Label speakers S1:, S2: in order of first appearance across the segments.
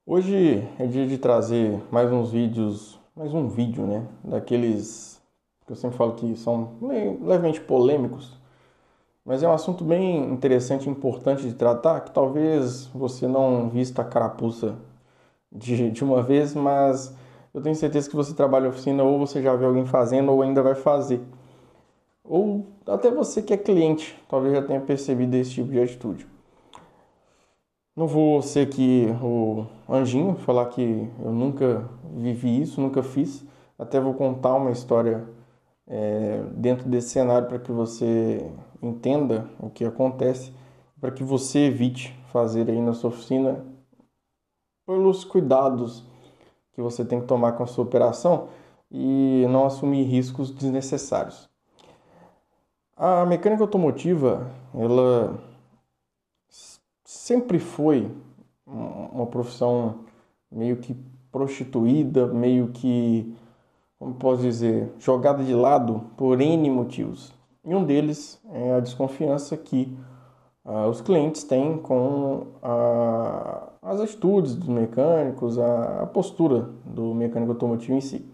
S1: Hoje é dia de trazer mais uns vídeos, mais um vídeo, né? Daqueles que eu sempre falo que são levemente polêmicos, mas é um assunto bem interessante e importante de tratar, que talvez você não vista a carapuça de uma vez, mas eu tenho certeza que você trabalha em oficina ou você já viu alguém fazendo ou ainda vai fazer. Ou até você que é cliente, talvez já tenha percebido esse tipo de atitude. Não vou ser aqui o anjinho, falar que eu nunca vivi isso, nunca fiz. Até vou contar uma história dentro desse cenário para que você entenda o que acontece, para que você evite fazer aí na sua oficina pelos cuidados que você tem que tomar com a sua operação e não assumir riscos desnecessários. A mecânica automotiva, ela sempre foi uma profissão meio que prostituída, meio que, como posso dizer, jogada de lado por N motivos. E um deles é a desconfiança que os clientes têm com as atitudes dos mecânicos, a postura do mecânico automotivo em si.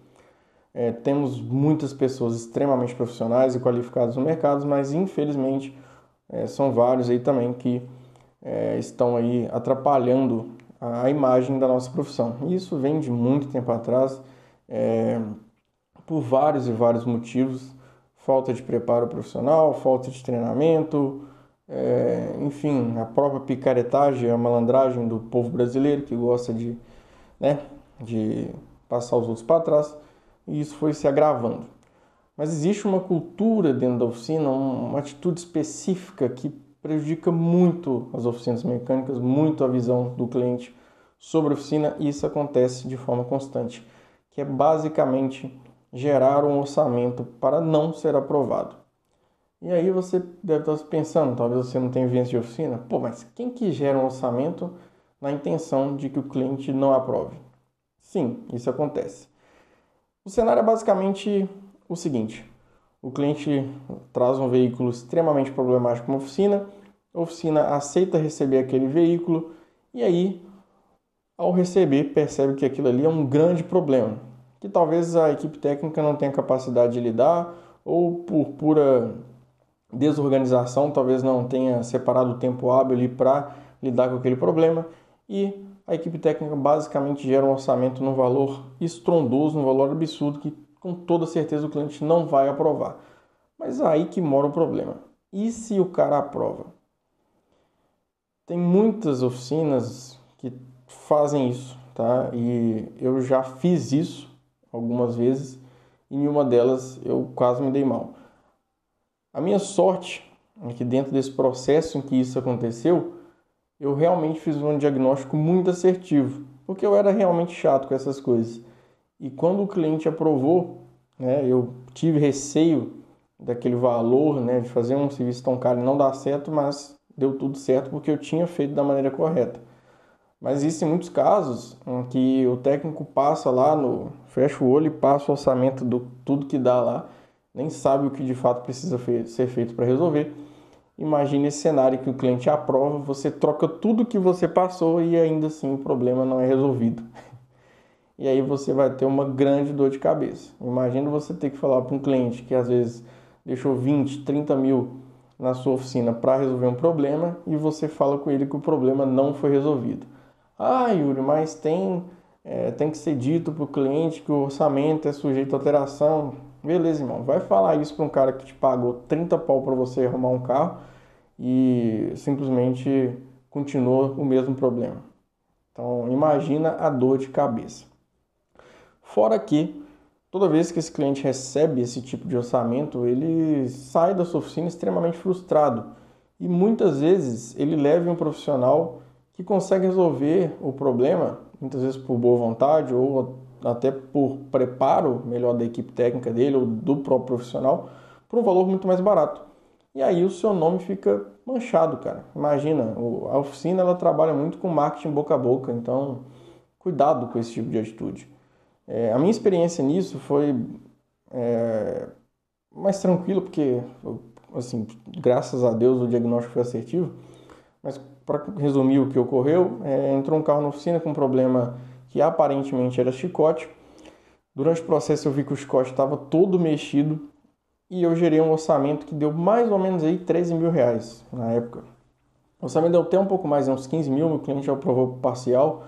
S1: Temos muitas pessoas extremamente profissionais e qualificadas no mercado, mas infelizmente são vários aí também que estão aí atrapalhando a imagem da nossa profissão. E isso vem de muito tempo atrás, por vários e vários motivos, falta de preparo profissional, falta de treinamento, enfim, a própria picaretagem, a malandragem do povo brasileiro que gosta né, de passar os outros para trás, e isso foi se agravando. Mas existe uma cultura dentro da oficina, uma atitude específica que prejudica muito as oficinas mecânicas, muito a visão do cliente sobre a oficina, e isso acontece de forma constante, que é basicamente gerar um orçamento para não ser aprovado. E aí você deve estar pensando, talvez você não tenha vivência de oficina, pô, mas quem que gera um orçamento na intenção de que o cliente não aprove? Sim, isso acontece. O cenário é basicamente o seguinte: o cliente traz um veículo extremamente problemático para uma oficina, a oficina aceita receber aquele veículo e aí, ao receber, percebe que aquilo ali é um grande problema, que talvez a equipe técnica não tenha capacidade de lidar ou por pura desorganização, talvez não tenha separado o tempo hábil ali para lidar com aquele problema e a equipe técnica basicamente gera um orçamento num valor estrondoso, num valor absurdo que com toda certeza o cliente não vai aprovar. Mas é aí que mora o problema. E se o cara aprova? Tem muitas oficinas que fazem isso, tá? E eu já fiz isso algumas vezes e em uma delas eu quase me dei mal. A minha sorte é que dentro desse processo em que isso aconteceu, eu realmente fiz um diagnóstico muito assertivo, porque eu era realmente chato com essas coisas. E quando o cliente aprovou, né, eu tive receio daquele valor, né, de fazer um serviço tão caro e não dar certo, mas deu tudo certo porque eu tinha feito da maneira correta. Mas existem muitos casos em que o técnico passa lá no, fecha o olho e passa o orçamento do tudo que dá lá, nem sabe o que de fato precisa ser feito para resolver. Imagine esse cenário que o cliente aprova, você troca tudo que você passou e ainda assim o problema não é resolvido. E aí você vai ter uma grande dor de cabeça. Imagina você ter que falar para um cliente que às vezes deixou 20, 30 mil na sua oficina para resolver um problema e você fala com ele que o problema não foi resolvido. Ah, Yuri, mas tem que ser dito para o cliente que o orçamento é sujeito a alteração. Beleza, irmão. Vai falar isso para um cara que te pagou 30 pau para você arrumar um carro e simplesmente continua o mesmo problema. Então, imagina a dor de cabeça. Fora que, toda vez que esse cliente recebe esse tipo de orçamento, ele sai da sua oficina extremamente frustrado. E muitas vezes ele leva um profissional que consegue resolver o problema, muitas vezes por boa vontade ou até por preparo melhor da equipe técnica dele ou do próprio profissional, por um valor muito mais barato. E aí o seu nome fica manchado, cara. Imagina, a oficina ela trabalha muito com marketing boca a boca, então cuidado com esse tipo de atitude. A minha experiência nisso foi mais tranquila, porque, assim, graças a Deus o diagnóstico foi assertivo, Mas para resumir o que ocorreu, entrou um carro na oficina com um problema que aparentemente era chicote. Durante o processo eu vi que o chicote estava todo mexido e eu gerei um orçamento que deu mais ou menos aí 13 mil reais na época. O orçamento deu até um pouco mais, uns 15 mil, meu cliente já aprovou parcial.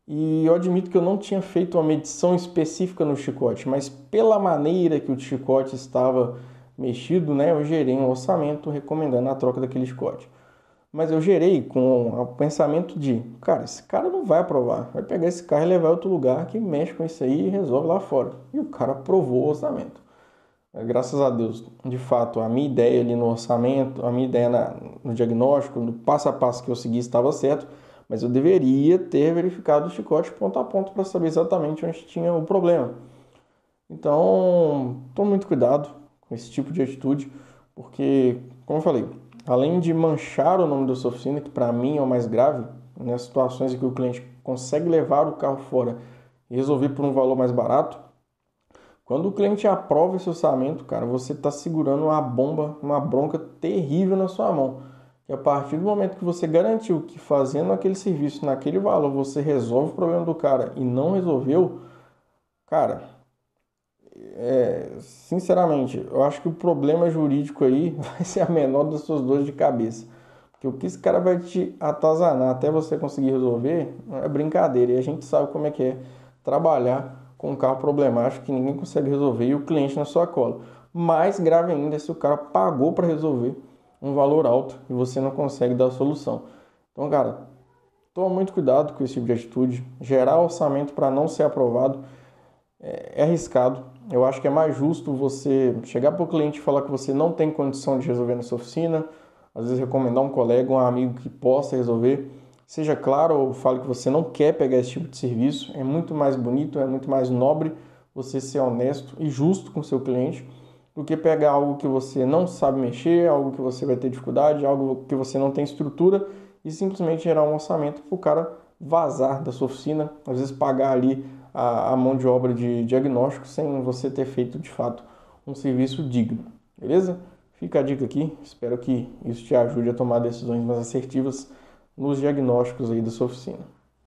S1: E eu admito que eu não tinha feito uma medição específica no chicote, mas pela maneira que o chicote estava mexido, né, eu gerei um orçamento recomendando a troca daquele chicote. Mas eu gerei com o pensamento de, cara, esse cara não vai aprovar, vai pegar esse carro e levar a outro lugar que mexe com isso aí e resolve lá fora. E o cara aprovou o orçamento. Graças a Deus, de fato, a minha ideia ali no orçamento, a minha ideia no diagnóstico, no passo a passo que eu segui estava certo, mas eu deveria ter verificado o chicote ponto a ponto para saber exatamente onde tinha o problema. Então, tome muito cuidado com esse tipo de atitude, porque, como eu falei, além de manchar o nome da sua oficina, que para mim é o mais grave, nas situações em que o cliente consegue levar o carro fora e resolver por um valor mais barato, quando o cliente aprova esse orçamento, cara, você está segurando uma bomba, uma bronca terrível na sua mão. E a partir do momento que você garantiu que fazendo aquele serviço naquele valor você resolve o problema do cara e não resolveu, cara, sinceramente, eu acho que o problema jurídico aí vai ser a menor das suas dores de cabeça. Porque o que esse cara vai te atazanar até você conseguir resolver é brincadeira. E a gente sabe como é que é trabalhar com um carro problemático que ninguém consegue resolver e o cliente na sua cola. Mais grave ainda é se o cara pagou para resolver um valor alto e você não consegue dar a solução. Então, cara, toma muito cuidado com esse tipo de atitude. Gerar orçamento para não ser aprovado é arriscado. Eu acho que é mais justo você chegar para o cliente e falar que você não tem condição de resolver na sua oficina, às vezes recomendar um colega, um amigo que possa resolver. Seja claro ou fale que você não quer pegar esse tipo de serviço. É muito mais bonito, é muito mais nobre você ser honesto e justo com o seu cliente do que pegar algo que você não sabe mexer, algo que você vai ter dificuldade, algo que você não tem estrutura e simplesmente gerar um orçamento para o cara vazar da sua oficina, às vezes pagar ali a mão de obra de diagnóstico sem você ter feito de fato um serviço digno, beleza? Fica a dica aqui, espero que isso te ajude a tomar decisões mais assertivas nos diagnósticos aí da sua oficina.